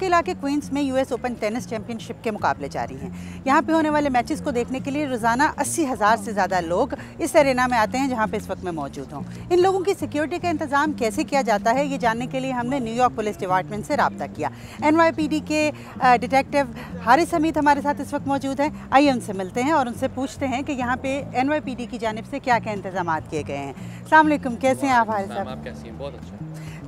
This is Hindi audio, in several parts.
के इलाके क्वींस में यूएस ओपन टेनिस चैंपियनशिप के मुकाबले जारी हैं। यहाँ पे होने वाले मैचेस को देखने के लिए रोज़ाना 80,000 से ज़्यादा लोग इस एरेना में आते हैं जहाँ पे इस वक्त मैं मौजूद हूँ। इन लोगों की सिक्योरिटी का इंतज़ाम कैसे किया जाता है ये जानने के लिए हमने न्यूयॉर्क पुलिस डिपार्टमेंट से रब्ता किया। NYPD के डिटेक्टिव हारिस हमीद हमारे साथ इस वक्त मौजूद हैं। आइए उनसे मिलते हैं और उनसे पूछते हैं कि यहाँ पे NYPD की जानिब से क्या क्या इंतज़ाम किए गए हैं। अस्सलाम वालेकुम, कैसे हैं आप हारिस साहब? आप कैसी हैं? बहुत अच्छा।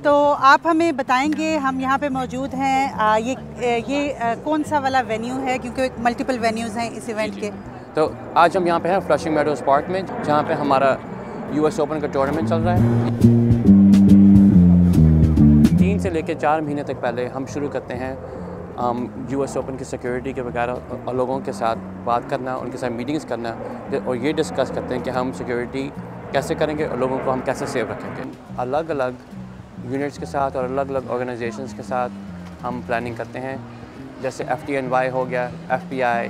तो आप हमें बताएंगे, हम यहाँ पे मौजूद हैं, ये कौन सा वाला वेन्यू है, क्योंकि मल्टीपल वेन्यूज़ हैं इस इवेंट के। तो आज हम यहाँ पे हैं फ्लशिंग मेडोज़ पार्क में, जहाँ पे हमारा US ओपन का टूर्नामेंट चल रहा है। 3 से लेकर 4 महीने तक पहले हम शुरू करते हैं US ओपन की सिक्योरिटी के वगैरह और लोगों के साथ बात करना, उनके साथ मीटिंग्स करना और ये डिस्कस करते हैं कि हम सिक्योरिटी कैसे करेंगे और लोगों को हम कैसे सेव रखेंगे। अलग अलग यूनिट्स के साथ और अलग अलग ऑर्गेनाइजेशंस के साथ हम प्लानिंग करते हैं, जैसे FDNY हो गया, FBI,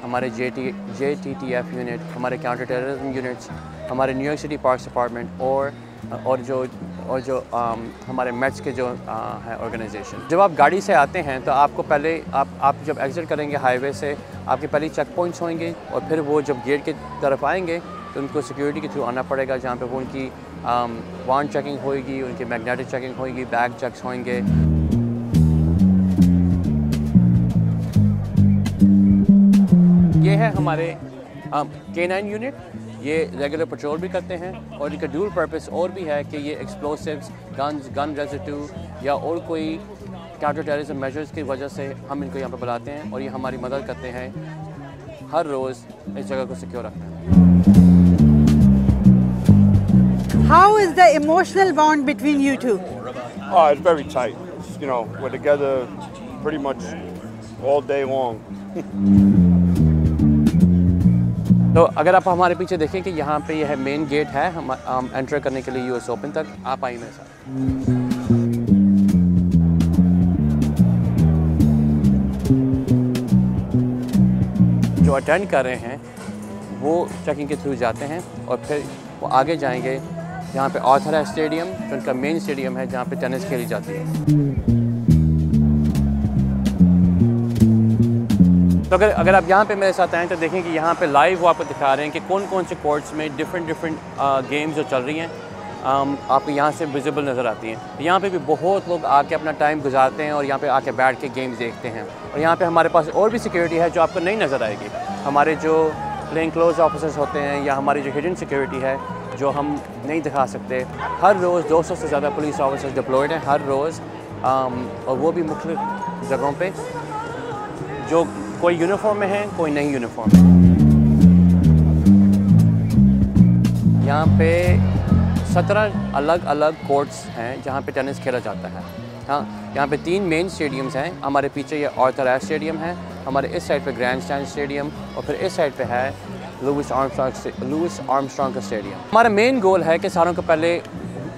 हमारे JTTF यूनिट, हमारे काउंटर टेररिज्म यूनिट्स, हमारे न्यूयॉर्क सिटी पार्क्स डिपार्टमेंट और जो हमारे मेट्स के जो है ऑर्गेनाइजेशन। जब आप गाड़ी से आते हैं तो आपको पहले आप जब एग्जिट करेंगे हाईवे से, आपके पहले चेक पॉइंट्स होंगे और फिर वो जब गेट की तरफ आएंगे तो उनको सिक्योरिटी के थ्रू आना पड़ेगा, जहाँ पे वो उनकी वारंट चेकिंग होएगी, उनकी मैग्नेटिक चेकिंग होएगी, बैग चेक्स होंगे। ये है हमारे K9 यूनिट, ये रेगुलर पेट्रोल भी करते हैं और इनका ड्यूल पर्पस और भी है कि ये एक्सप्लोसिव्स, गन रेजिड्यू या और कोई काउंटर टेररिज्म मेजर्स की वजह से हम इनको यहाँ पर बुलाते हैं और ये हमारी मदद करते हैं हर रोज़ इस जगह को सिक्योर रखने में। How is the emotional bond between you two? Oh, it's very tight. You know, we're together pretty much all day long. तो अगर आप हमारे पीछे देखें कि यहाँ पे यह मेन गेट है हम एंटर करने के लिए US ओपन तक। आप आइए मेरे साथ। जो अटेंड कर रहे हैं वो चेकिंग के थ्रू जाते हैं और फिर वो आगे जाएंगे जहाँ पे आर्थर है स्टेडियम, जो उनका मेन स्टेडियम है जहाँ पे टेनिस खेली जाती है। तो अगर आप यहाँ पे मेरे साथ आएँ तो देखें कि यहाँ पे लाइव वो आपको दिखा रहे हैं कि कौन कौन से कोर्ट्स में डिफरेंट गेम्स जो चल रही हैं आपको यहाँ से विजिबल नज़र आती हैं। यहाँ पे भी बहुत लोग आके अपना टाइम गुजारते हैं और यहाँ पे आके बैठ के गेम्स देखते हैं। और यहाँ पे हमारे पास और भी सिक्योरिटी है जो आपको नहीं नज़र आएगी। हमारे जो प्लेन क्लोज ऑफिसर्स होते हैं या हमारी जो हिडन सिक्योरिटी है जो हम नहीं दिखा सकते। हर रोज़ 200 से ज़्यादा पुलिस ऑफिसर्स डिप्लॉयड हैं हर रोज़, और वो भी मुख्तलिफ जगहों पे, जो कोई यूनिफॉर्म में है, कोई नहीं यूनिफॉर्म में। यहाँ पे 17 अलग अलग कोर्ट्स हैं जहाँ पे टेनिस खेला जाता है। हाँ, यहाँ पे 3 मेन स्टेडियम्स हैं। हमारे पीछे ये आर्थर स्टेडियम है, हमारे इस साइड पे ग्रैंड स्टैंड स्टेडियम और फिर इस साइड पे है लुइस आर्मस्ट्रॉन्ग का स्टेडियम। हमारा मेन गोल है कि सारों को पहले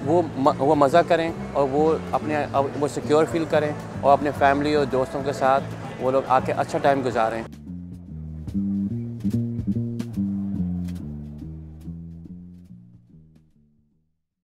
वो मज़ा करें और वो सिक्योर फील करें और अपने फैमिली और दोस्तों के साथ वो लोग आके अच्छा टाइम गुजारें।